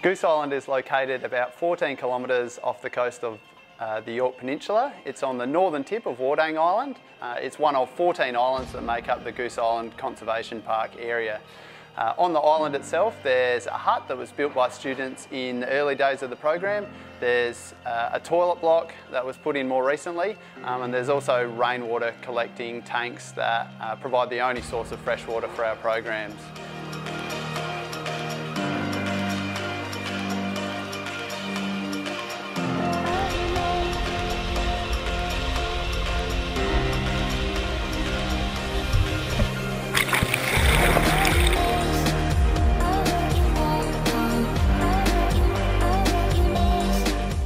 Goose Island is located about 14 kilometres off the coast of the Yorke Peninsula. It's on the northern tip of Wardang Island. It's one of 14 islands that make up the Goose Island Conservation Park area. On the island itself, there's a hut that was built by students in the early days of the program. There's a toilet block that was put in more recently, and there's also rainwater collecting tanks that provide the only source of fresh water for our programs.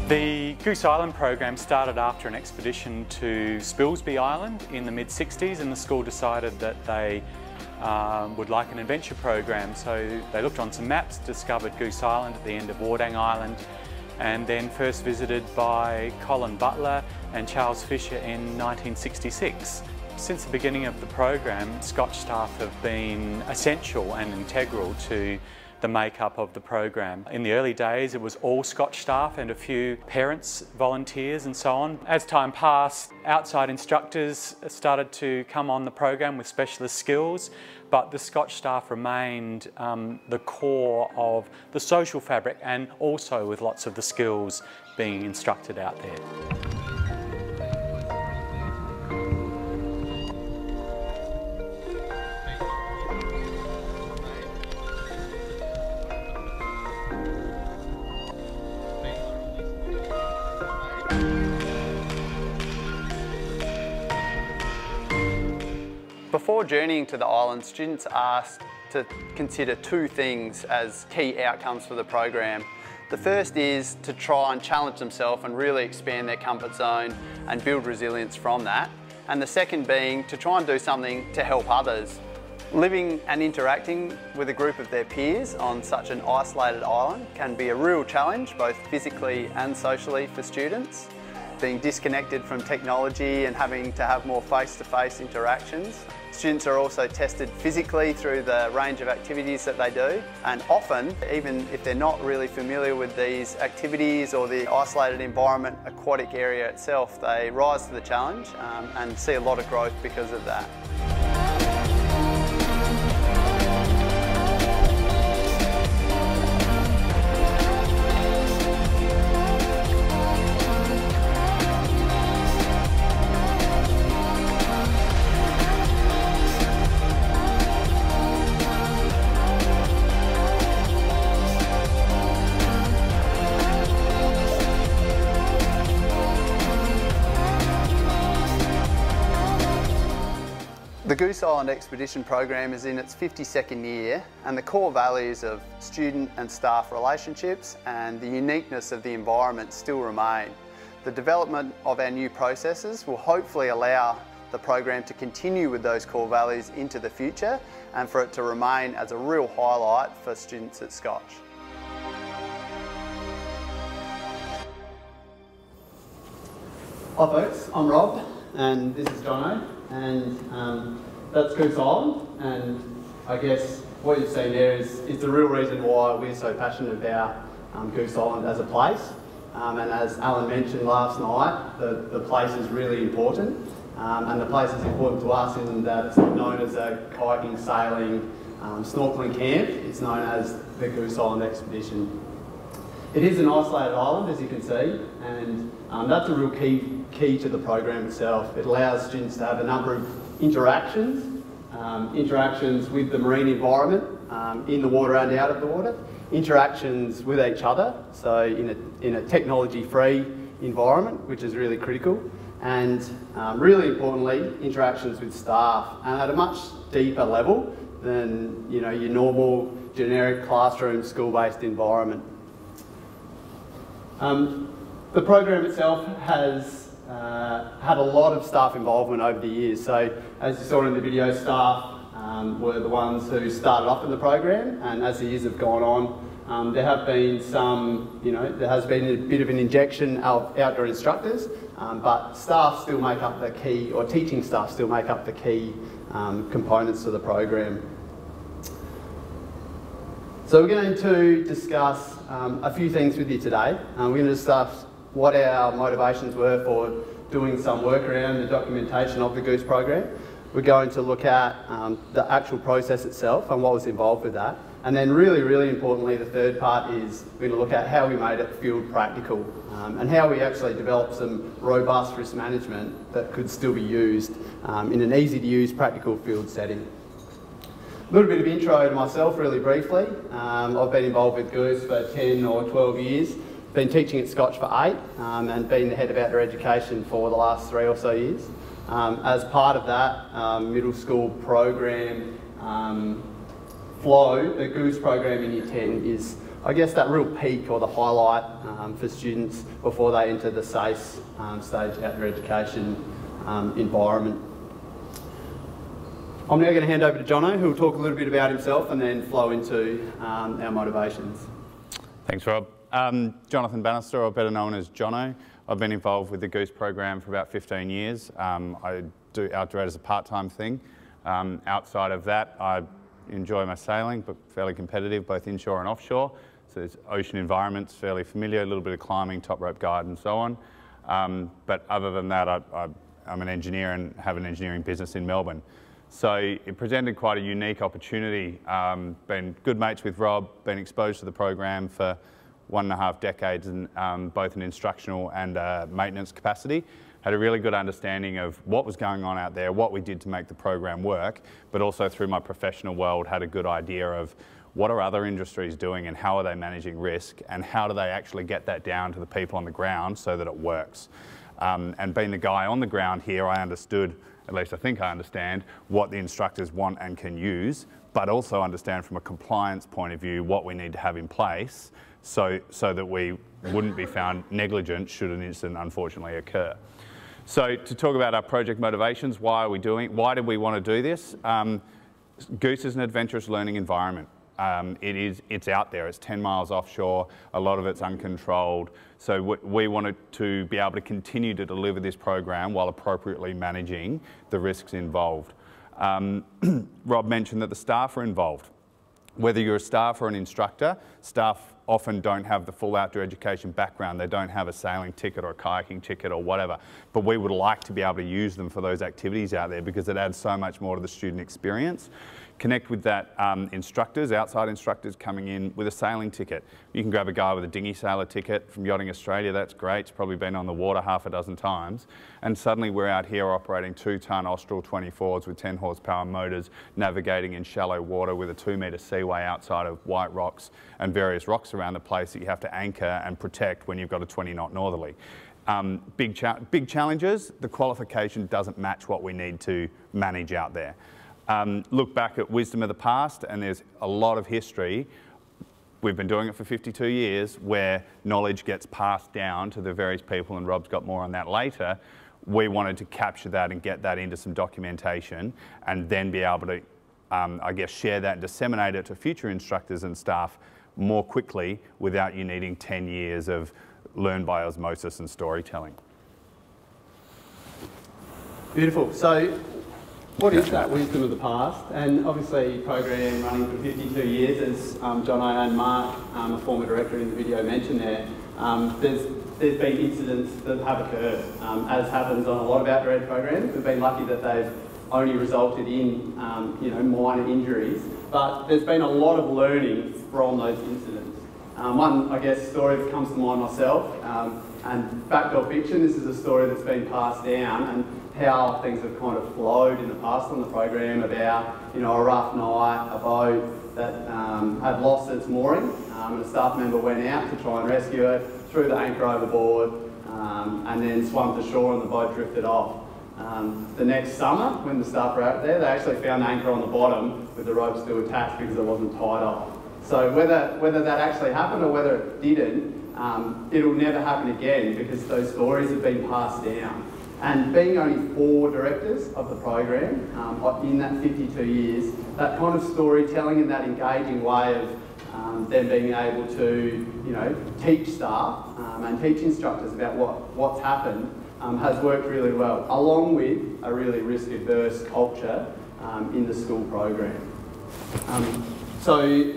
The Goose Island program started after an expedition to Spilsby Island in the mid-60s, and the school decided that they would like an adventure program. So they looked on some maps, discovered Goose Island at the end of Wardang Island, and then first visited by Colin Butler and Charles Fisher in 1966. Since the beginning of the program, Scotch staff have been essential and integral to the makeup of the program. In the early days it was all Scotch staff and a few parents, volunteers and so on. As time passed, outside instructors started to come on the program with specialist skills, but the Scotch staff remained the core of the social fabric, and also with lots of the skills being instructed out there. Before journeying to the island, students are asked to consider two things as key outcomes for the program. The first is to try and challenge themselves and really expand their comfort zone and build resilience from that. And the second being to try and do something to help others. Living and interacting with a group of their peers on such an isolated island can be a real challenge, both physically and socially for students. Being disconnected from technology and having to have more face-to-face interactions. Students are also tested physically through the range of activities that they do, and often, even if they're not really familiar with these activities or the isolated environment, aquatic area itself, they rise to the challenge and see a lot of growth because of that. The Goose Island Expedition program is in its 52nd year, and the core values of student and staff relationships and the uniqueness of the environment still remain. The development of our new processes will hopefully allow the program to continue with those core values into the future and for it to remain as a real highlight for students at Scotch. Hi folks, I'm Rob and this is Jono, and that's Goose Island, and I guess what you've seen there is the real reason why we're so passionate about Goose Island as a place. And as Alan mentioned last night, the place is really important, and the place is important to us in that it's not known as a kayaking, sailing, snorkeling camp. It's known as the Goose Island Expedition. It is an isolated island, as you can see, and that's a real key to the program itself. It allows students to have a number of interactions with the marine environment, in the water and out of the water, interactions with each other, so in a technology-free environment, which is really critical, and really importantly, interactions with staff, and at a much deeper level than your normal generic classroom, school-based environment. The program itself has had a lot of staff involvement over the years. So as you saw in the video, staff were the ones who started off in the program, and as the years have gone on, there have been some, there has been a bit of an injection of outdoor instructors, but staff still make up the key, or teaching staff still make up the key components of the program. So we're going to discuss a few things with you today. We're going to discuss what our motivations were for doing some work around the documentation of the Goose program. We're going to look at the actual process itself and what was involved with that. And then really importantly, the third part is we're going to look at how we made it field practical and how we actually developed some robust risk management that could still be used in an easy to use practical field setting. A little bit of intro to myself really briefly. I've been involved with Goose for 10 or 12 years. Been teaching at Scotch for 8 and been the head of outdoor education for the last 3 or so years. As part of that middle school program flow, the Goose program in Year 10 is, I guess, that real peak or the highlight for students before they enter the SACE stage outdoor education environment. I'm now going to hand over to Jono, who will talk a little bit about himself and then flow into our motivations. Thanks, Rob. Jonathan Bannister, or better known as Jono. I've been involved with the Goose program for about 15 years. I do outdoor as a part-time thing. Outside of that, I enjoy my sailing, but fairly competitive, both inshore and offshore. So it's ocean environments, fairly familiar, a little bit of climbing, top rope guide and so on. But other than that, I'm an engineer and have an engineering business in Melbourne. So it presented quite a unique opportunity. Been good mates with Rob, been exposed to the program for 1.5 decades in both an instructional and maintenance capacity. Had a really good understanding of what was going on out there, what we did to make the program work, but also through my professional world had a good idea of what are other industries doing and how are they managing risk and how do they actually get that down to the people on the ground so that it works. And being the guy on the ground here, I understood, at least I think I understand, what the instructors want and can use, but also understand from a compliance point of view what we need to have in place so that we wouldn't be found negligent should an incident unfortunately occur. So to talk about our project motivations, why did we want to do this? Goose is an adventurous learning environment. It's out there, it's 10 miles offshore, a lot of it's uncontrolled. So we wanted to be able to continue to deliver this program while appropriately managing the risks involved. Rob mentioned that the staff are involved. Whether you're a staff or an instructor, staff often don't have the full outdoor education background. They don't have a sailing ticket or a kayaking ticket or whatever. But we would like to be able to use them for those activities out there because it adds so much more to the student experience. Connect with that instructors, outside instructors coming in with a sailing ticket. You can grab a guy with a dinghy sailor ticket from Yachting Australia, that's great. It's probably been on the water 6 times. And suddenly we're out here operating 2-ton Austral 24s with 10 horsepower motors, navigating in shallow water with a 2-metre seaway outside of white rocks and various rocks around the place that you have to anchor and protect when you've got a 20-knot northerly. Big challenges, the qualification doesn't match what we need to manage out there. Look back at wisdom of the past and there's a lot of history. We've been doing it for 52 years where knowledge gets passed down to the various people, and Rob's got more on that later. We wanted to capture that and get that into some documentation and then be able to, I guess, share that and disseminate it to future instructors and staff more quickly without you needing 10 years of learn by osmosis and storytelling. Beautiful. So, what is that wisdom of the past? And obviously, program running for 52 years, as Jono and Mark, a former director in the video, mentioned there, there's been incidents that have occurred, as happens on a lot of outdoor ed programs. We've been lucky that they've only resulted in minor injuries, but there's been a lot of learning from those incidents. One, I guess, story that comes to mind myself, and fact or fiction, this is a story that's been passed down, and how things have kind of flowed in the past on the program about, a rough night, a boat that had lost its mooring, and a staff member went out to try and rescue it, threw the anchor overboard, and then swam to shore and the boat drifted off. The next summer, when the staff were out there, they actually found the anchor on the bottom with the rope still attached because it wasn't tied off. So whether that actually happened or whether it didn't, it'll never happen again because those stories have been passed down. And being only 4 directors of the program in that 52 years, that kind of storytelling and that engaging way of them being able to, teach staff and teach instructors about what's happened has worked really well, along with a really risk-averse culture in the school program. So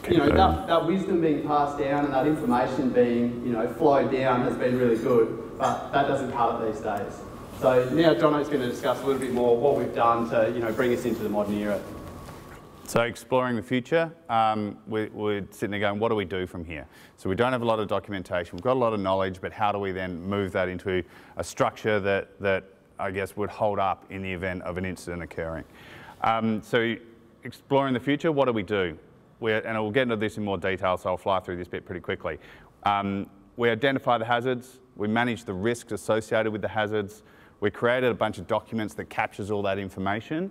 that wisdom being passed down and that information being, flowed down has been really good, but that doesn't cut it these days. So now Jono's going to discuss a little bit more what we've done to, bring us into the modern era. So exploring the future, we're sitting there going, what do we do from here? So we don't have a lot of documentation, we've got a lot of knowledge, but how do we then move that into a structure that I guess would hold up in the event of an incident occurring? So exploring the future, what do we do? And we'll get into this in more detail, so I'll fly through this bit pretty quickly. We identify the hazards, we manage the risks associated with the hazards, we created a bunch of documents that captures all that information.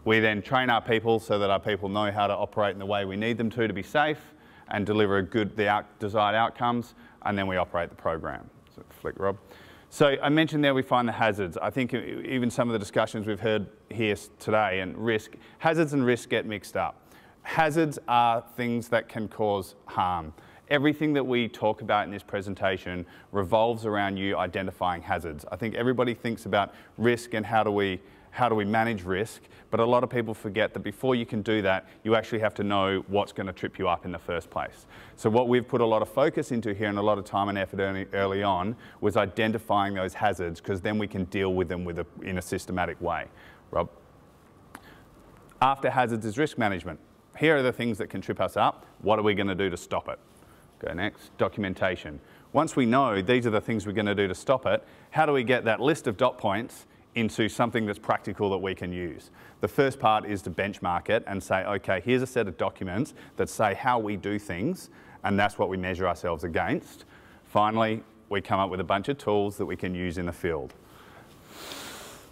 We then train our people so that our people know how to operate in the way we need them to be safe and deliver the desired outcomes, and then we operate the program. So flick, Rob. So I mentioned there we find the hazards. I think even some of the discussions we've heard here today and hazards and risk get mixed up. Hazards are things that can cause harm. Everything that we talk about in this presentation revolves around you identifying hazards. I think everybody thinks about risk and how do we manage risk, but a lot of people forget that before you can do that, you actually have to know what's going to trip you up in the first place. So what we've put a lot of focus into here and a lot of time and effort early on was identifying those hazards, because then we can deal with them in a systematic way. Rob? After hazards is risk management. Here are the things that can trip us up. What are we going to do to stop it? Go next. Documentation. Once we know these are the things we're going to do to stop it, how do we get that list of dot points into something that's practical that we can use? The first part is to benchmark it and say, okay, here's a set of documents that say how we do things, and that's what we measure ourselves against. Finally, we come up with a bunch of tools that we can use in the field.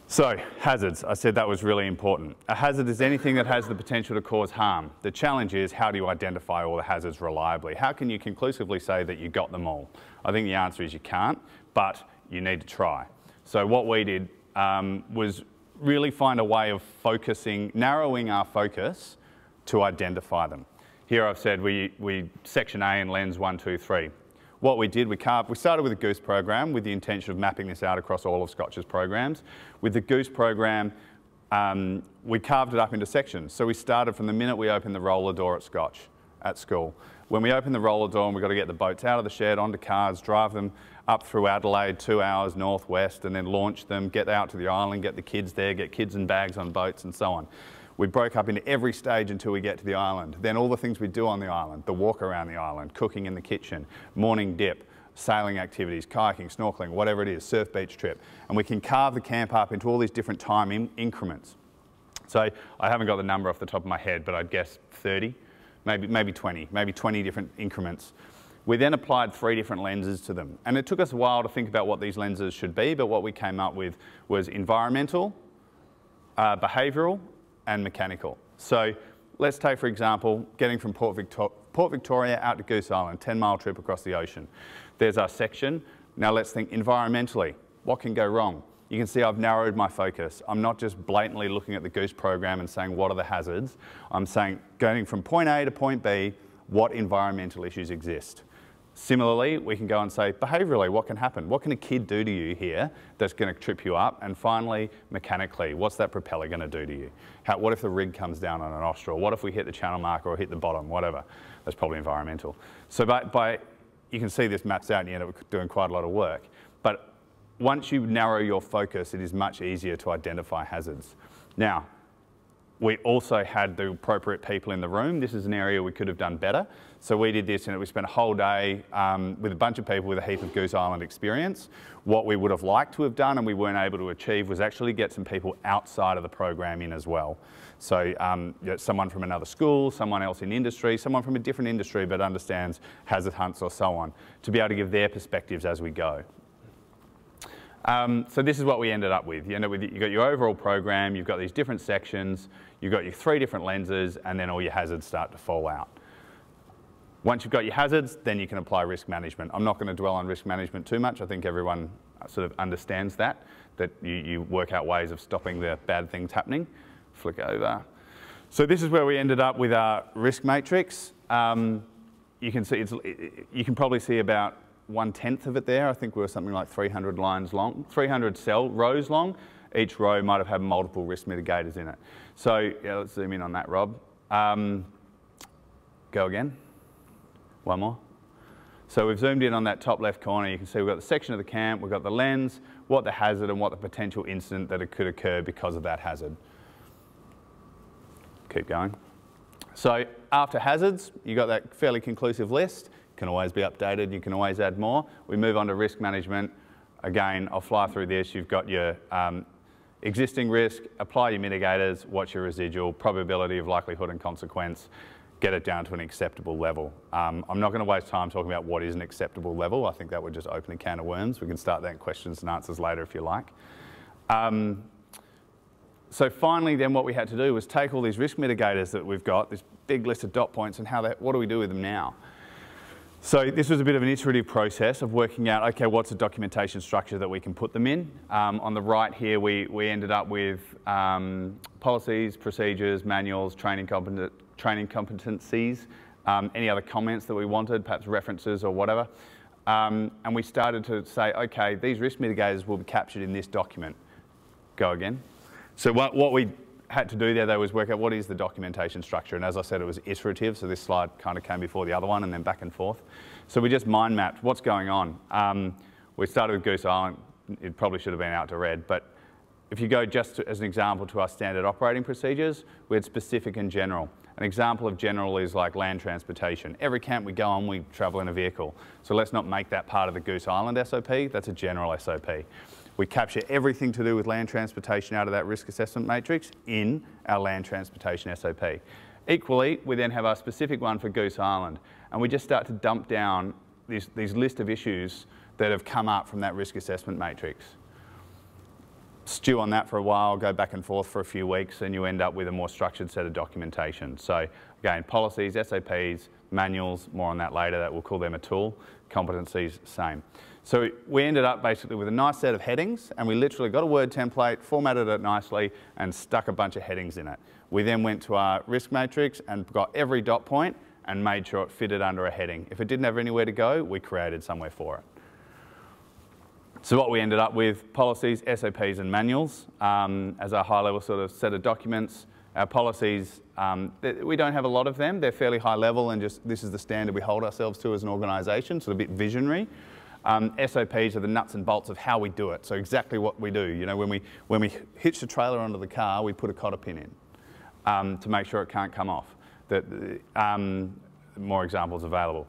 So, hazards, I said that was really important. A hazard is anything that has the potential to cause harm. The challenge is, how do you identify all the hazards reliably? How can you conclusively say that you got them all? I think the answer is you can't, but you need to try. So what we did was really find a way of narrowing our focus to identify them. Here I've said we section A in lens 1, 2, 3. What we did, we started with a Goose program with the intention of mapping this out across all of Scotch's programs. With the Goose program, we carved it up into sections. So we started from the minute we opened the roller door at school. When we opened the roller door, and we've got to get the boats out of the shed, onto cars, drive them up through Adelaide, 2 hours northwest, and then launch them, get out to the island, get the kids there, get kids and bags on boats and so on. We broke up into every stage until we get to the island. Then all the things we do on the island, the walk around the island, cooking in the kitchen, morning dip, sailing activities, kayaking, snorkeling, whatever it is, surf beach trip. And we can carve the camp up into all these different time increments. So I haven't got the number off the top of my head, but I'd guess 30, maybe 20 different increments. We then applied 3 different lenses to them. And it took us a while to think about what these lenses should be, but what we came up with was environmental, behavioural, and mechanical. So let's take, for example, getting from Port Victoria out to Goose Island, 10-mile trip across the ocean. There's our section. Now let's think environmentally. What can go wrong? You can see I've narrowed my focus. I'm not just blatantly looking at the Goose program and saying, what are the hazards? I'm saying, going from point A to point B, what environmental issues exist? Similarly, we can go and say, behaviourally, what can happen? What can a kid do to you here that's going to trip you up? And finally, mechanically, what's that propeller going to do to you? What if the rig comes down on an offshore? What if we hit the channel marker or hit the bottom? Whatever. That's probably environmental. So you can see this maps out and you end up doing quite a lot of work. But once you narrow your focus, it is much easier to identify hazards. Now, we also had the appropriate people in the room. This is an area we could have done better. So we did this and we spent a whole day with a bunch of people with a heap of Goose Island experience. What we would have liked to have done and we weren't able to achieve was actually get some people outside of the program in as well. So someone from another school, someone else in industry, someone from a different industry but understands hazard hunts or so on, to be able to give their perspectives as we go. So this is what we ended up with. You end up with, you've got your overall program, you've got these different sections, you've got your 3 different lenses, and then all your hazards start to fall out. Once you've got your hazards, then you can apply risk management. I'm not going to dwell on risk management too much. I think everyone sort of understands that you work out ways of stopping the bad things happening. Flick over. So this is where we ended up with our risk matrix. You can see you can probably see about 1/10 of it there. I think we were something like 300 lines long, 300 cell rows long. Each row might have had multiple risk mitigators in it. So yeah, let's zoom in on that, Rob. Go again. One more. So we've zoomed in on that top left corner. You can see we've got the section of the camp, we've got the lens, what the hazard and what the potential incident that it could occur because of that hazard. Keep going. So after hazards, you've got that fairly conclusive list. Can always be updated, you can always add more. We move on to risk management. Again, I'll fly through this. You've got your existing risk, apply your mitigators, what's your residual, probability of likelihood and consequence, get it down to an acceptable level. I'm not going to waste time talking about what is an acceptable level. I think that would just open a can of worms. We can start that in questions and answers later if you like. So finally then what we had to do was take all these risk mitigators that we've got, this big list of dot points, and what do we do with them now? So this was a bit of an iterative process of working out, okay, what's the documentation structure that we can put them in? On the right here, we ended up with policies, procedures, manuals, training competencies, any other comments that we wanted, perhaps references or whatever. And we started to say, okay, these risk mitigators will be captured in this document. Go again. So what we had to do there though was work out what is the documentation structure, and as I said, it was iterative, so this slide kind of came before the other one and then back and forth. So we just mind mapped what's going on. We started with Goose Island. It probably should have been out to red, but if you go just as an example to our standard operating procedures, we had specific and general. An example of general is like land transportation. Every camp we go on, we travel in a vehicle. So let's not make that part of the Goose Island SOP, that's a general SOP. We capture everything to do with land transportation out of that risk assessment matrix in our land transportation SOP. Equally, we then have our specific one for Goose Island, and we just start to dump down these list of issues that have come up from that risk assessment matrix. Stew on that for a while, go back and forth for a few weeks, and you end up with a more structured set of documentation. So again, policies, SOPs, manuals, more on that later, that we'll call them a tool. Competencies, same. So we ended up basically with a nice set of headings, and we literally got a Word template, formatted it nicely, and stuck a bunch of headings in it. We then went to our risk matrix and got every dot point and made sure it fitted under a heading. If it didn't have anywhere to go, we created somewhere for it. So what we ended up with, policies, SOPs and manuals as our high-level sort of set of documents. Our policies, we don't have a lot of them. They're fairly high level, and just this is the standard we hold ourselves to as an organisation, so a bit visionary. SOPs are the nuts and bolts of how we do it, so exactly what we do. You know, when we hitch the trailer onto the car, we put a cotter pin in to make sure it can't come off. More examples available.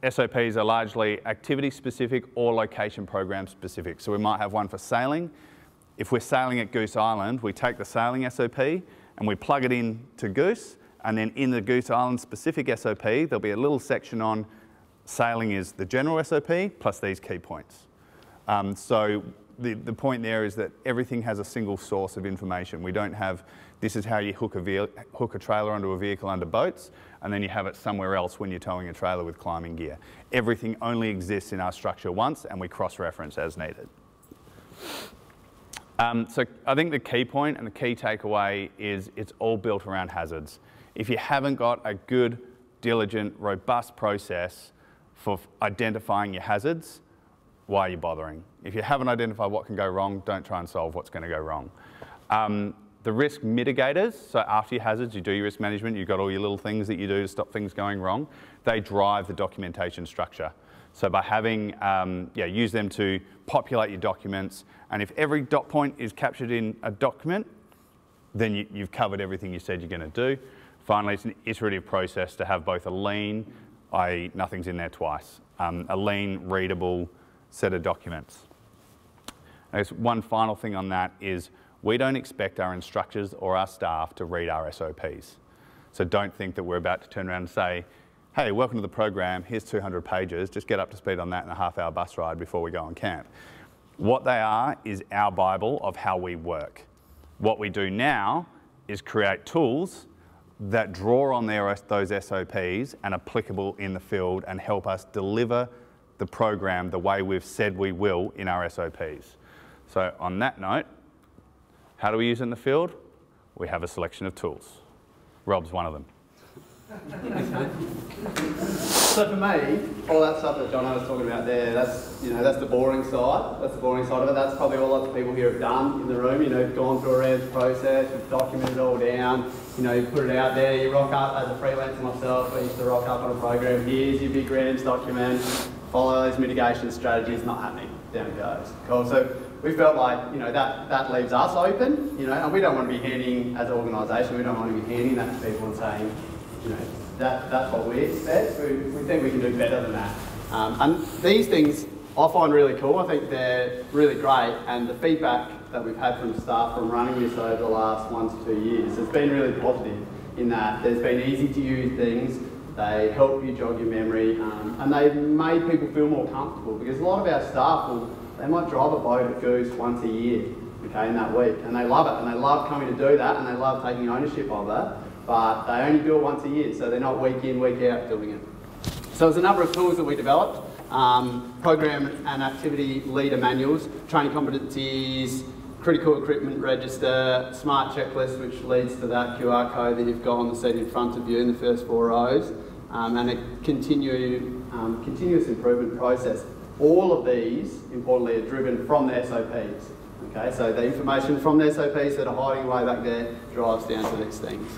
SOPs are largely activity specific or location program specific. So we might have one for sailing. If we're sailing at Goose Island, we take the sailing SOP and we plug it in to Goose, and then in the Goose Island specific SOP, there'll be a little section on sailing is the general SOP plus these key points. So the point there is that everything has a single source of information. We don't have, this is how you hook a trailer onto a vehicle under boats, and then you have it somewhere else when you're towing a trailer with climbing gear. Everything only exists in our structure once, and we cross-reference as needed. So I think the key point and the key takeaway is it's all built around hazards. If you haven't got a good, diligent, robust process for identifying your hazards, why are you bothering? If you haven't identified what can go wrong, don't try and solve what's going to go wrong. The risk mitigators, so after your hazards, you do your risk management, you've got all your little things that you do to stop things going wrong, they drive the documentation structure. So by having, use them to populate your documents, and if every dot point is captured in a document, then you've covered everything you said you're going to do. Finally, it's an iterative process to have both a lean, i.e. nothing's in there twice, a lean, readable set of documents. I guess one final thing on that is we don't expect our instructors or our staff to read our SOPs. So don't think that we're about to turn around and say, hey, welcome to the program, here's 200 pages, just get up to speed on that in a half-hour bus ride before we go on camp. What they are is our Bible of how we work. What we do now is create tools that draw on those SOPs and applicable in the field and help us deliver the program the way we've said we will in our SOPs. So on that note, how do we use it in the field? We have a selection of tools. Rob's one of them. So for me, all that stuff that Jono was talking about there, that's the boring side. That's the boring side of it. That's probably all lots of people here have done in the room. Gone through a RES process, we've documented it all down. You put it out there. You rock up as a freelancer myself. I used to rock up on a program. Here's your big REMS document. Follow those mitigation strategies. Not happening. Down it goes. Cool. So we felt like that leaves us open. And we don't want to be handing, as an organisation, we don't want to be handing that to people and saying, that's what we expect. We think we can do better than that. And these things I find really cool. I think they're really great, and the feedback that we've had from staff from running this over the last 1 to 2 years has been really positive in that there's been easy to use things, they help you jog your memory, and they've made people feel more comfortable, because a lot of our staff they might drive a boat at Goose once a year, in that week, and they love it, and they love coming to do that, and they love taking ownership of that, but they only do it once a year, so they're not week in, week out doing it. So there's a number of tools that we developed, program and activity leader manuals, training competencies, critical equipment register, smart checklist, which leads to that QR code that you've got on the seat in front of you in the first 4 rows, and a continuous improvement process. All of these, importantly, are driven from the SOPs. Okay, so the information from the SOPs that are hiding away back there drives down to these things.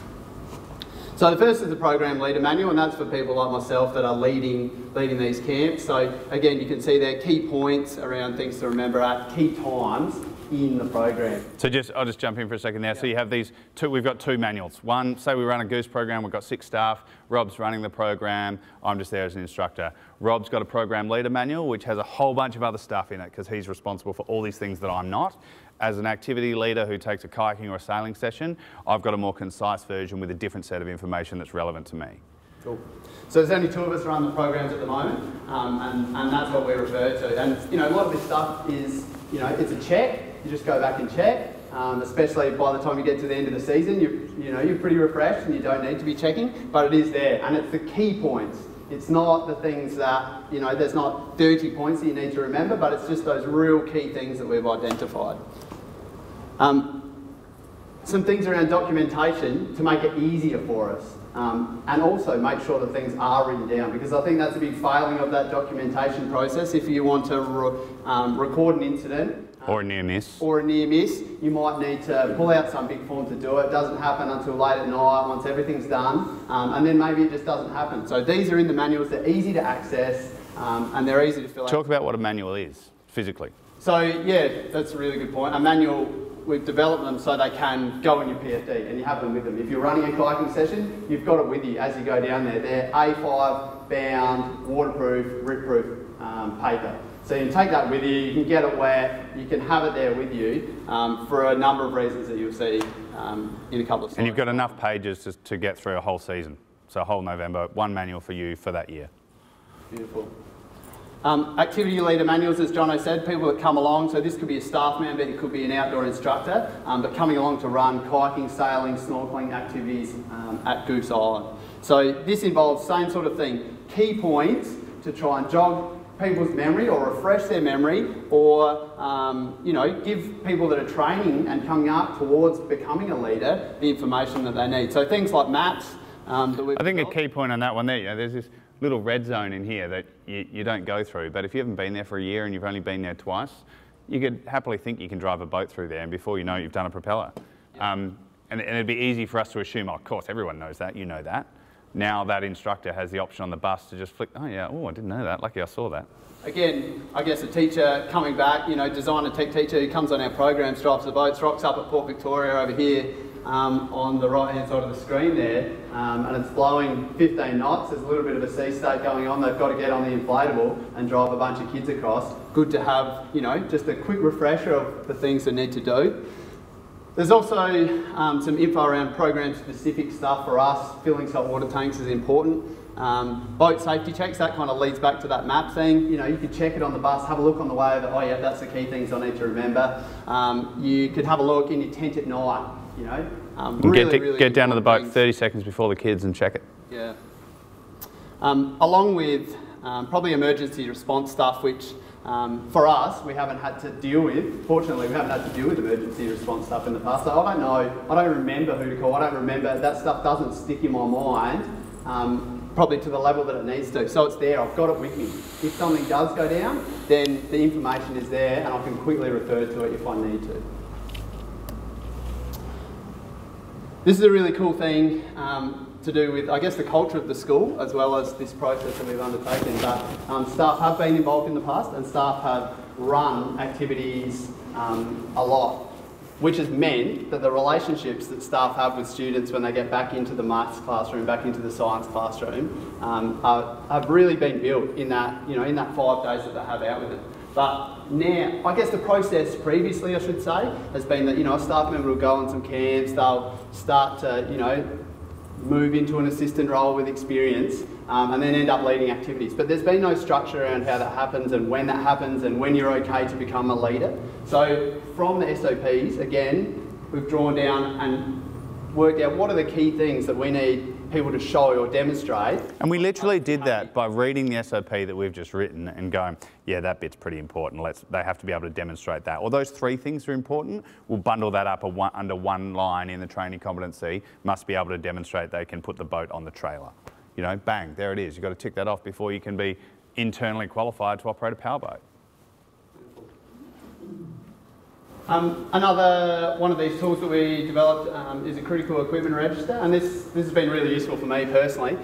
So the first is the program leader manual, and that's for people like myself that are leading these camps. So again, you can see there key points around things to remember at key times in the program. So I'll just jump in for a second now. Yep. So you have these two, we've got 2 manuals. One, say we run a Goose program, we've got 6 staff, Rob's running the program, I'm just there as an instructor. Rob's got a program leader manual, which has a whole bunch of other stuff in it because he's responsible for all these things that I'm not. As an activity leader who takes a kayaking or a sailing session, I've got a more concise version with a different set of information that's relevant to me. Cool. So there's only 2 of us run the programs at the moment, and that's what we refer to. And a lot of this stuff is, it's a check. You just go back and check. Especially by the time you get to the end of the season, you're pretty refreshed and you don't need to be checking, but it is there, and it's the key points. It's not the things that, there's not 30 points that you need to remember, but it's just those real key things that we've identified. Some things around documentation to make it easier for us, and also make sure that things are written down, because I think that's a big failing of that documentation process. If you want to record an incident, or a near miss. Or a near miss, you might need to pull out some big form to do it. It doesn't happen until late at night once everything's done, and then maybe it just doesn't happen. So these are in the manuals, they're easy to access, and they're easy to fill out. Talk about what a manual is, physically. So yeah, that's a really good point. A manual, we've developed them so they can go in your PFD and you have them with them. If you're running a kayaking session, you've got it with you as you go down there. They're A5 bound, waterproof, rip-proof paper. So you can take that with you, you can get it wet, you can have it there with you for a number of reasons that you'll see in a couple of slides. And you've got enough pages to get through a whole season. So a whole November, 1 manual for you for that year. Beautiful. Activity leader manuals, as Jono said, people that come along, so this could be a staff member, it could be an outdoor instructor, but coming along to run kayaking, sailing, snorkeling activities at Goose Island. So this involves same sort of thing, key points to try and jog people's memory or refresh their memory, or give people that are training and coming up towards becoming a leader the information that they need. So things like maps that we've I think developed. a key point on that one there, there's this little red zone in here that you don't go through, but if you haven't been there for a year and you've only been there twice, you could happily think you can drive a boat through there, and before you know it, you've done a propeller. Yeah. And it'd be easy for us to assume, oh, of course, everyone knows that, you know that. Now that instructor has the option on the bus to just flick, oh yeah, oh, I didn't know that, lucky I saw that. Again, I guess a teacher coming back, designer tech teacher who comes on our programs, drives the boats, rocks up at Port Victoria over here on the right-hand side of the screen there, and it's blowing 15 knots. There's a little bit of a sea state going on. They've got to get on the inflatable and drive a bunch of kids across. Good to have, just a quick refresher of the things they need to do. There's also some info around program-specific stuff for us. Filling saltwater tanks is important. Boat safety checks, that kind of leads back to that map thing. You can check it on the bus, have a look on the way over, oh yeah, that's the key things I need to remember. You could have a look in your tent at night, really get down to the boat things. 30 seconds before the kids and check it. Yeah. Along with probably emergency response stuff, which for us, we haven't had to deal with. Fortunately, we haven't had to deal with emergency response stuff in the past. So I don't know, I don't remember who to call, I don't remember, that stuff doesn't stick in my mind probably to the level that it needs to. So it's there, I've got it with me. If something does go down, then the information is there and I can quickly refer to it if I need to. This is a really cool thing to do with, I guess, the culture of the school as well as this process that we've undertaken. But staff have been involved in the past and staff have run activities a lot, which has meant that the relationships that staff have with students when they get back into the maths classroom, back into the science classroom, have really been built in that, in that 5 days that they have out with it. But now, I guess the process previously, I should say, has been that, a staff member will go on some camps, they'll start to, move into an assistant role with experience, and then end up leading activities. But there's been no structure around how that happens and when that happens and when you're okay to become a leader. So from the SOPs, again, we've drawn down and worked out what are the key things that we need people to show or demonstrate. And we literally did that by reading the SOP that we've just written and going, yeah, that bit's pretty important. They have to be able to demonstrate that. Or those 3 things are important. We'll bundle that up under one line in the training competency. Must be able to demonstrate they can put the boat on the trailer. Bang, there it is. You've got to tick that off before you can be internally qualified to operate a powerboat. Another one of these tools that we developed is a critical equipment register, and this has been really useful for me personally,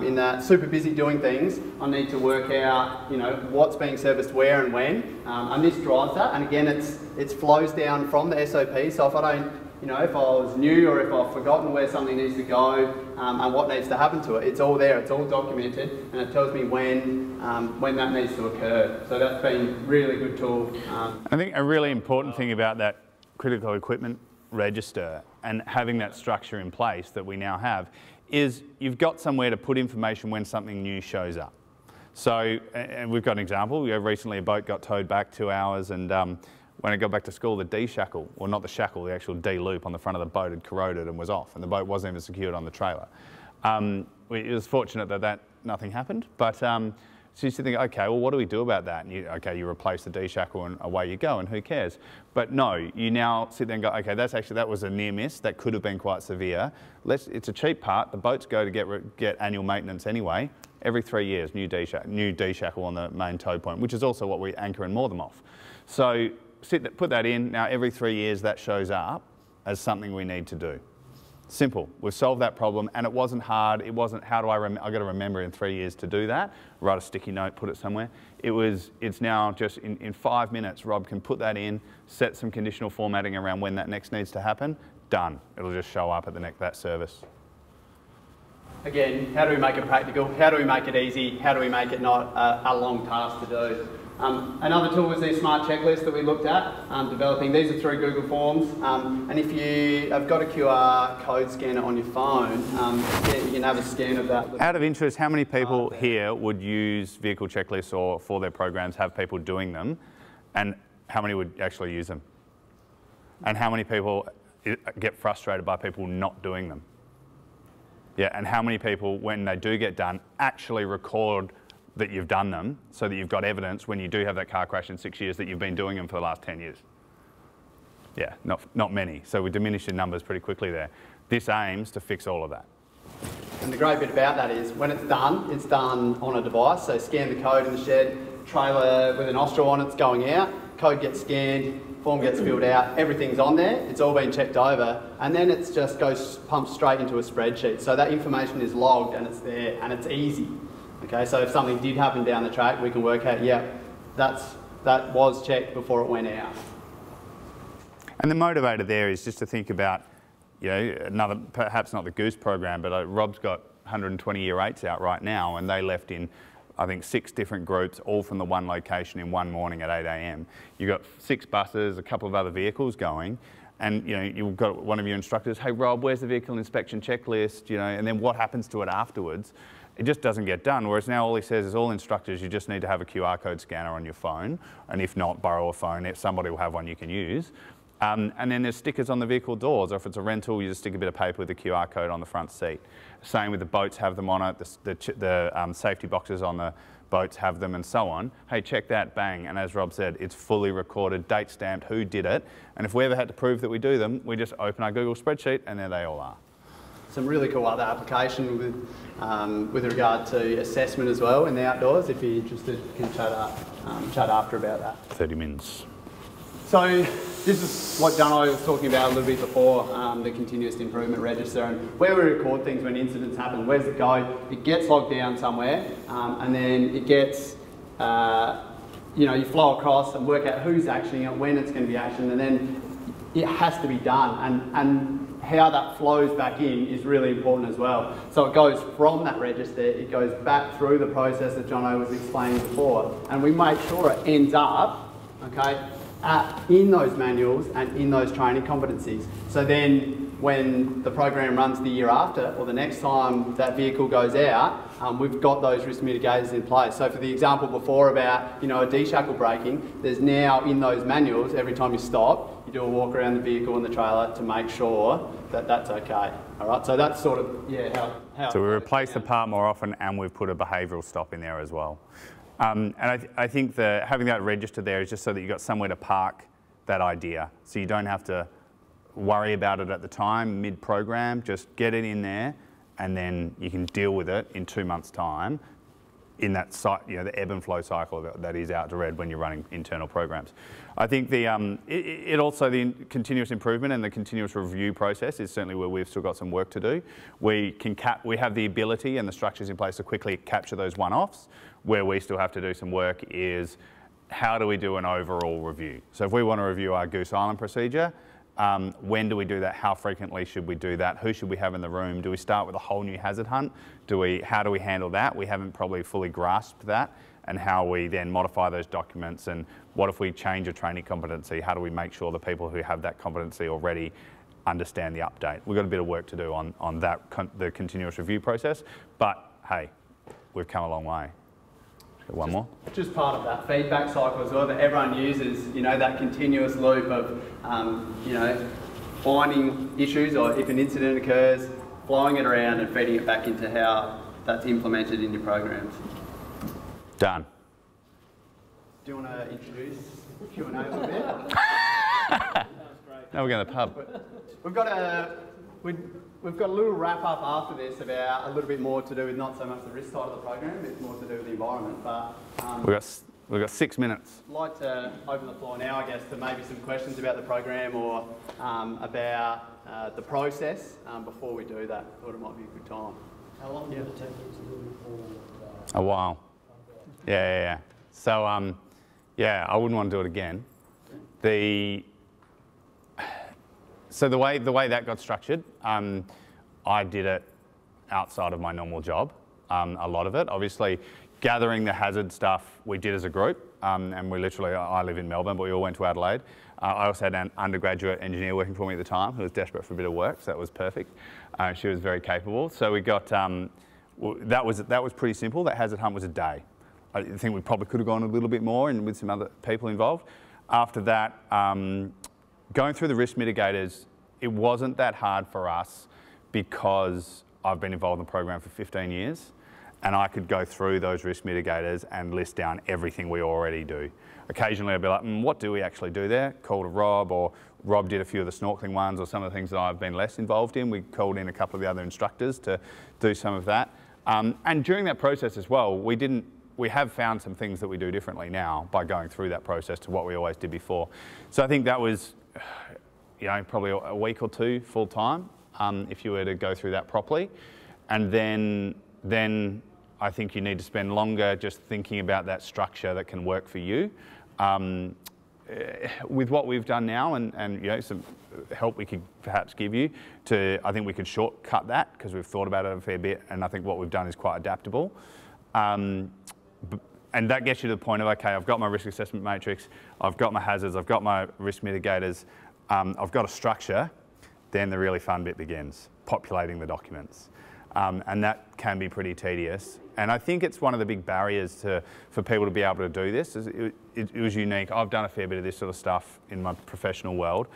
in that super busy doing things, I need to work out what's being serviced where and when, and this drives that. And again, it flows down from the SOP. So if I don't, if I was new or if I've forgotten where something needs to go and what needs to happen to it, it's all there, it's all documented, and it tells me when that needs to occur. So that's been a really good tool. I think a really important thing about that critical equipment register and having that structure in place that we now have is you've got somewhere to put information when something new shows up. So, and we've got an example. Recently a boat got towed back 2 hours, and when I got back to school, the D-shackle, or not the shackle, the actual D-loop on the front of the boat had corroded and was off, and the boat wasn't even secured on the trailer. It was fortunate that nothing happened, but so you think, okay, well, what do we do about that? And you replace the D-shackle and away you go, and who cares? But no, you now sit there and go, okay, that was a near miss, that could have been quite severe. It's a cheap part, the boats go to get annual maintenance anyway. Every 3 years, new D-shackle on the main tow point, which is also what we anchor and moor them off. So put that in, now every 3 years that shows up as something we need to do. Simple, we've solved that problem, and it wasn't hard. It wasn't, how do I've got to remember in 3 years to do that, write a sticky note, put it somewhere. It's now just in 5 minutes, Rob can put that in, set some conditional formatting around when that next needs to happen, done. It'll just show up at that service. Again, how do we make it practical? How do we make it easy? How do we make it not a long task to do? Another tool was the smart checklist that we looked at, developing. These are through Google Forms, and if you have got a QR code scanner on your phone, you can have a scan of that. Out of interest, how many people here would use vehicle checklists or for their programs have people doing them, and how many would actually use them? And how many people get frustrated by people not doing them? Yeah, and how many people, when they do get done, actually record that you've done them so that you've got evidence when you do have that car crash in 6 years that you've been doing them for the last 10 years? Yeah, not many. So we diminish the numbers pretty quickly there. This aims to fix all of that. And the great bit about that is when it's done on a device. So scan the code in the shed, trailer with an Austral on it's going out, code gets scanned, form gets filled out, everything's on there, it's all been checked over, and then it just goes pumped straight into a spreadsheet. So that information is logged and it's there and it's easy. Okay, so if something did happen down the track, we can work out, yeah, that was checked before it went out. And the motivator there is just to think about, another, perhaps not the Goose program, but Rob's got 120 Year 8s out right now, and they left in, I think, 6 different groups, all from the one location in one morning at 8 AM. You've got 6 buses, a couple of other vehicles going, and you've got one of your instructors, hey Rob, where's the vehicle inspection checklist, and then what happens to it afterwards? It just doesn't get done, whereas now all he says is all instructors, you just need to have a QR code scanner on your phone, and if not, borrow a phone, if somebody will have one you can use. And then there's stickers on the vehicle doors, or if it's a rental, you just stick a bit of paper with the QR code on the front seat. Same with the boats, have them on it, the safety boxes on the boats have them, and so on. Hey, check that, bang, and as Rob said, it's fully recorded, date stamped, who did it, and if we ever had to prove that we do them, we just open our Google spreadsheet, and there they all are. some really cool other application with regard to assessment as well in the outdoors. If you're interested, you can chat after about that. 30 minutes. So this is what Jono was talking about a little bit before, the continuous improvement register, and where we record things when incidents happen. Where does it go? It gets logged down somewhere, and then it gets, you flow across and work out who's actioning it, when it's going to be actioned, and then it has to be done. And how that flows back in is really important as well. So it goes from that register, it goes back through the process that Jono was explaining before, and we make sure it ends up, okay, in those manuals and in those training competencies. So then when the program runs the year after or the next time that vehicle goes out, we've got those risk mitigators in place. So for the example before about a de-shackle braking, there's now in those manuals, every time you stop, you do a walk around the vehicle and the trailer to make sure that that's okay. All right, so that's sort of, how so we replace the part more often, and we've put a behavioural stop in there as well. And I think that having that register there is just so that you've got somewhere to park that idea. So you don't have to worry about it at the time, mid-program, just get it in there, and then you can deal with it in 2 months' time in that the ebb and flow cycle that is out to red when you're running internal programs. I think the continuous improvement and the continuous review process is certainly where we've still got some work to do. We have the ability and the structures in place to quickly capture those one-offs. Where we still have to do some work is how do we do an overall review? So if we want to review our Goose Island procedure, when do we do that? How frequently should we do that? Who should we have in the room? Do we start with a whole new hazard hunt? How do we handle that? We haven't probably fully grasped that, and how we then modify those documents, and what if we change a training competency? How do we make sure the people who have that competency already understand the update? We've got a bit of work to do on that, the continuous review process, but hey, we've come a long way. One more? Just part of that feedback cycle as well that everyone uses, that continuous loop of, finding issues, or if an incident occurs, flowing it around and feeding it back into how that's implemented in your programs. Done. Do you want to introduce Q&A a little bit? Now we're going to the pub. We've got a little wrap up after this about a little bit more to do with not so much the risk side of the program, it's more to do with the environment. But we've got 6 minutes. I'd like to open the floor now, I guess, to maybe some questions about the program or about the process before we do that. I thought it might be a good time. How long did it take you to do before? A while. Yeah. So I wouldn't want to do it again. So the way that got structured, I did it outside of my normal job, a lot of it. Obviously, gathering the hazard stuff we did as a group, and I live in Melbourne, but we all went to Adelaide. I also had an undergraduate engineer working for me at the time who was desperate for a bit of work, so that was perfect. She was very capable. So we got, that was pretty simple. That hazard hunt was a day. I think we probably could have gone a little bit more and with some other people involved. After that, going through the risk mitigators, it wasn't that hard for us because I've been involved in the program for 15 years and I could go through those risk mitigators and list down everything we already do. Occasionally I'd be like, what do we actually do there? Call to Rob, or Rob did a few of the snorkeling ones, or some of the things that I've been less involved in. We called in a couple of the other instructors to do some of that. And during that process as well, we have found some things that we do differently now by going through that process to what we always did before. So I think that was, probably a week or two full time if you were to go through that properly. And then I think you need to spend longer just thinking about that structure that can work for you. With what we've done now and some help we could perhaps give you I think we could shortcut that because we've thought about it a fair bit, and I think what we've done is quite adaptable. And that gets you to the point of, okay, I've got my risk assessment matrix, I've got my hazards, I've got my risk mitigators, I've got a structure, then the really fun bit begins, populating the documents. And that can be pretty tedious. And I think it's one of the big barriers for people to be able to do this. It was unique. I've done a fair bit of this sort of stuff in my professional world.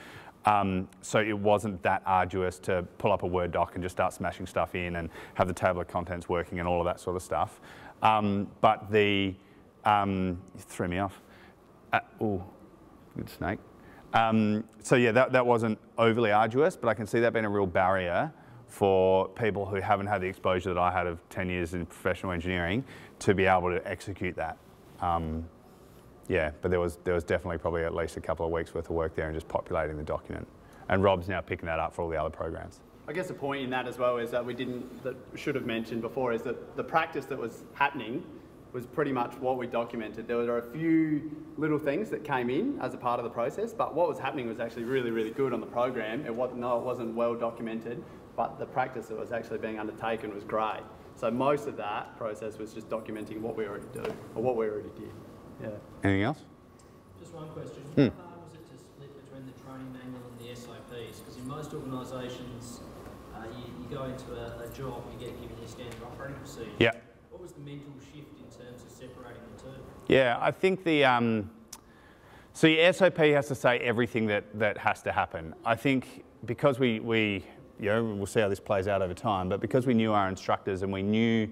So it wasn't that arduous to pull up a Word doc and just start smashing stuff in and have the table of contents working and all of that sort of stuff. But you threw me off. Oh, good snake. So yeah, that wasn't overly arduous, but I can see that being a real barrier for people who haven't had the exposure that I had of 10 years in professional engineering to be able to execute that. Yeah, but there was definitely probably at least a couple of weeks worth of work there and just populating the document. And Rob's now picking that up for all the other programs. I guess the point in that as well is that we should have mentioned before is that the practice that was happening was pretty much what we documented. There were a few little things that came in as a part of the process, but what was happening was actually really, really good on the program. It wasn't well documented, but the practice that was actually being undertaken was great. So most of that process was just documenting what we already do, or what we already did. Yeah. Anything else? Just one question. How hard was it to split between the training manual and the SOPs? Because in most organisations, you go into a job, you get given your standard operating procedure. Yeah. What was the mental shift in terms of separating the two? Yeah, I think so your SOP has to say everything that has to happen. I think because we'll see how this plays out over time, but because we knew our instructors and we knew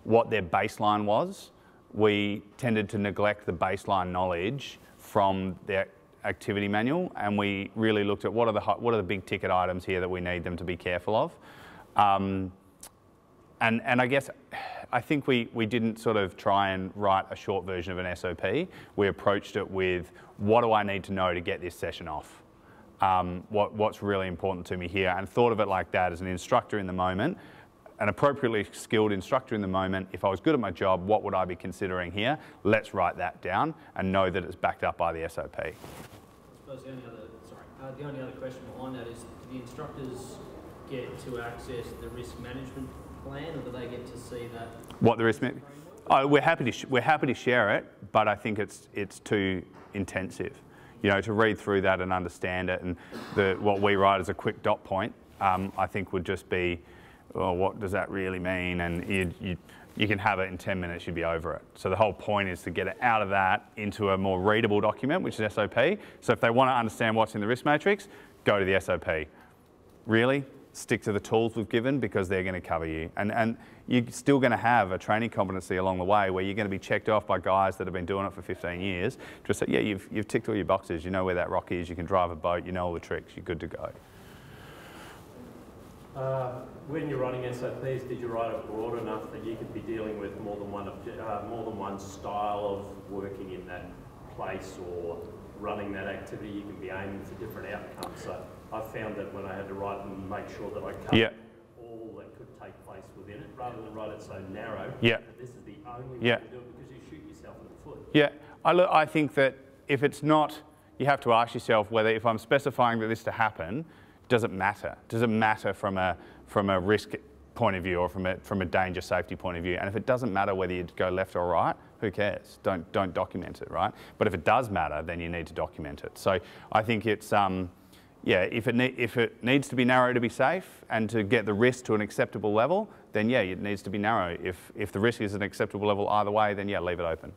what their baseline was, we tended to neglect the baseline knowledge from their activity manual, and we really looked at what are the big ticket items here that we need them to be careful of. And I guess, I think we didn't sort of try and write a short version of an SOP. We approached it with, what do I need to know to get this session off? What's really important to me here? And thought of it like that as an instructor in the moment, an appropriately skilled instructor in the moment. If I was good at my job, what would I be considering here? Let's write that down and know that it's backed up by the SOP. I suppose the only other question behind that is, do the instructors get to access the risk management plan, or do they get to see that? What the risk management? Oh, we're happy to share it, but I think it's too intensive. You know, to read through that and understand it, and what we write as a quick dot point, I think would just be, well, what does that really mean? And you can have it in 10 minutes, you'd be over it. So the whole point is to get it out of that into a more readable document, which is SOP. So if they want to understand what's in the risk matrix, go to the SOP. Really, stick to the tools we've given, because they're going to cover you. And you're still going to have a training competency along the way where you're going to be checked off by guys that have been doing it for 15 years. Just say, yeah, you've ticked all your boxes. You know where that rock is. You can drive a boat. You know all the tricks. You're good to go. When you're writing SOPs, did you write it broad enough that you could be dealing with more than one style of working in that place or running that activity? You can be aiming for different outcomes. So I found that when I had to write and make sure that I covered all that could take place within it, rather than write it so narrow. That this is the only way to do it, because you shoot yourself in the foot. Yeah, I think that if it's not, you have to ask yourself whether, if I'm specifying that this to happen, does it matter? Does it matter from a risk point of view, or from a danger safety point of view? And if it doesn't matter whether you go left or right, who cares? Don't document it, right? But if it does matter, then you need to document it. So I think it's yeah, if it needs to be narrow to be safe and to get the risk to an acceptable level, then yeah, it needs to be narrow. If the risk is an acceptable level either way, then yeah, leave it open.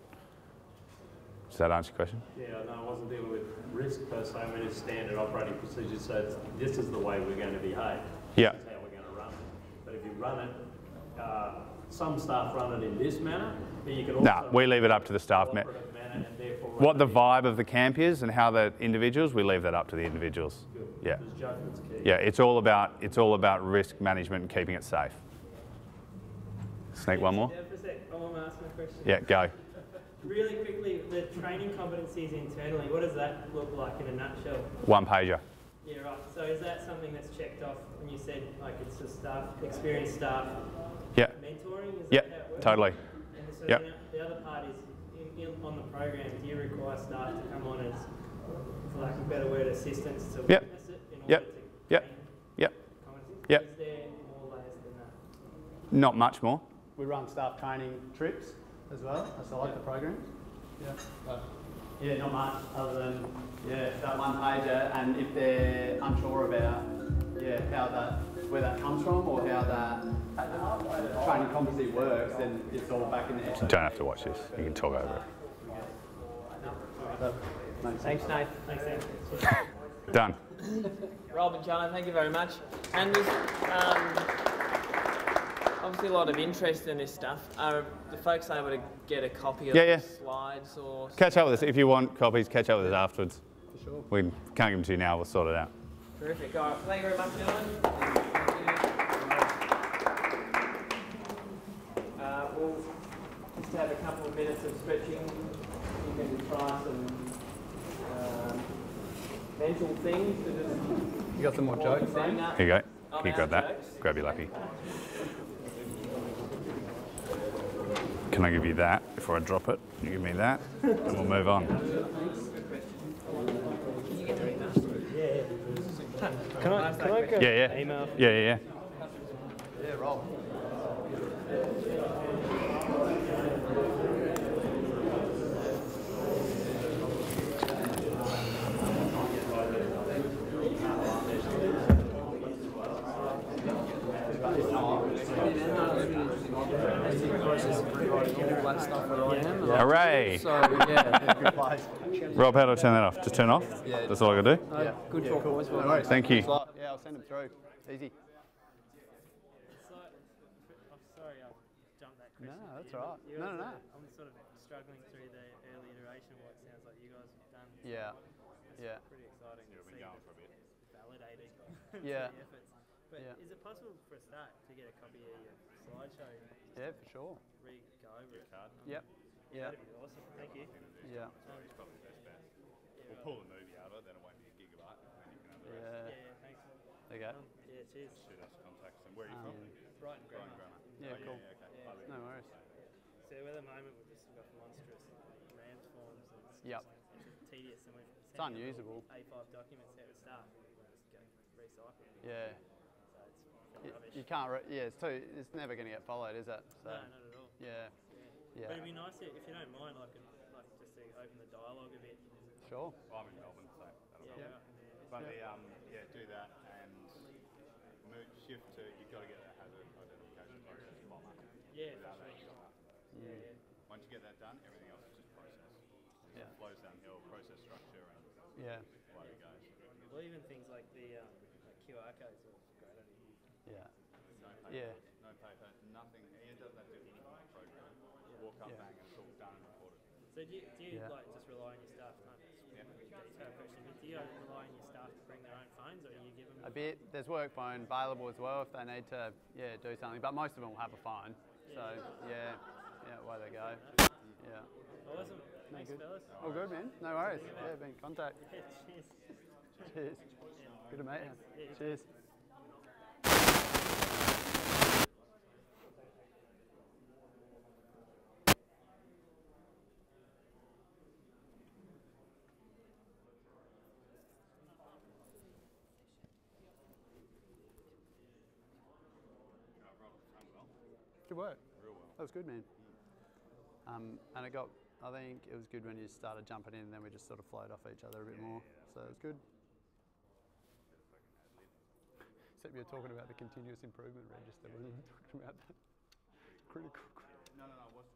Does that answer your question? Yeah, no, I wasn't dealing with risk per se. I mean, it's standard operating procedures, so this is the way we're going to behave. Yeah. This is how we're going to run it. But if you run it, some staff run it in this manner, but you can also... No, we leave it up to the staff. What the vibe of the camp is and how the individuals, we leave that up to the individuals. Good. Yeah. Because judgment's key. Yeah, it's all about risk management and keeping it safe. Sneak one more? Yeah, for a sec. I want to ask my question. Yeah, go. Really quickly, the training competencies internally, what does that look like in a nutshell? One pager. Yeah, right. So is that something that's checked off when you said, like, it's the staff, experienced staff mentoring? Is that how it works? Totally. And so the other part is, on the program, do you require staff to come on as, for lack of a better word, assistants to witness it in order to gain competencies? Is there more layers than that? Not much more. We run staff training trips as well, as I like the programs. Yeah, not much other than that one pager, and if they're unsure about where that comes from or how that training competency works, then it's all back in there. You don't have to watch this. You can talk over it. Thanks, Nate. Thanks, Nate. Done. Rob and Jono, thank you very much. And there's obviously a lot of interest in this stuff. Are the folks able to get a copy of the slides or... Catch up with us. If you want copies, catch up with us afterwards. For sure. We can't give them to you now. We'll sort it out. Terrific. All right. Thank you very much, gentlemen. Thank you. just have a couple of minutes of stretching. You can try some mental things to just... You got some more jokes then? Here you go. Can you grab that? Jokes. Grab your lappy. Can I give you that before I drop it? You give me that, and we'll move on. Can I go Yeah. email? Yeah. Yeah, roll. Hooray! So, yeah, good place. Rob, how do I turn that off? Just turn off? Yeah. That's all I gotta do? Yeah. Good Yeah, talk, cool. boys. No worries. Thank you. Yeah, I'll send them through. Easy. So, I'm sorry I jumped that question. No, that's all right. No. I'm sort of struggling through the early iteration of what it sounds like you guys have done. Yeah. Yeah. Pretty exciting to see going for a bit. validating Yeah. the efforts. But Yeah. is it possible for a start to get a copy of your slideshow? Yeah, for sure. Go over it. Yep. Yeah. That'd be awesome. Thank you. Yeah. We'll pull the movie out of it, then it won't be a gigabyte, and then you can have the rest. Yeah. Yeah, thanks. There you go. Yeah, cheers. Shoot us contacts. And where are you from? Brighton Grammar. Yeah, Oh, cool. okay. Yeah. No worries. So at the moment we've just got monstrous RAMS forms and it's Yep. it's tedious and we've It's unusable. A5 documents out of start and we just go recycle. Yeah. So it's rubbish. You can't. It's never going to get followed, is it? So, No, not at all. Yeah. Yeah. But it'd be nice if you don't mind, like just to open the dialogue a bit. Sure. I'm in Melbourne, so that'll Yeah. help. But do that and move, shift to, you've got to get that hazard identification process bomber. Yeah, Without for that, sure. you'll have. Yeah. Once you get that done, everything else is just process. Yeah. It flows downhill, process structure, and Yeah. away we go. Well, even things like the QR codes are great. Yeah. No paper, Yeah. no paper, nothing. It doesn't have to do anything on the program. Walk up, Yeah. bang, and it's all done and recorded. So do you Yeah. like just rely on your staff? Not detailed question, but do you rely on your staff to bring their own phones, or do you give them A bit. There's work phone available as well if they need to, do something. But most of them will have a phone. So away they go. Yeah. Awesome. Thanks, good. fellas. All good, man. No worries. Yeah, been in contact. Yeah, cheers. Cheers. Good to meet you. Yeah. Cheers. Good work. Real well. That was good, man. And I think it was good when you started jumping in and then we just sort of flowed off each other a bit more. So it was good. Except you were talking about the continuous improvement register, wasn't you? Talking about that critical. No, what's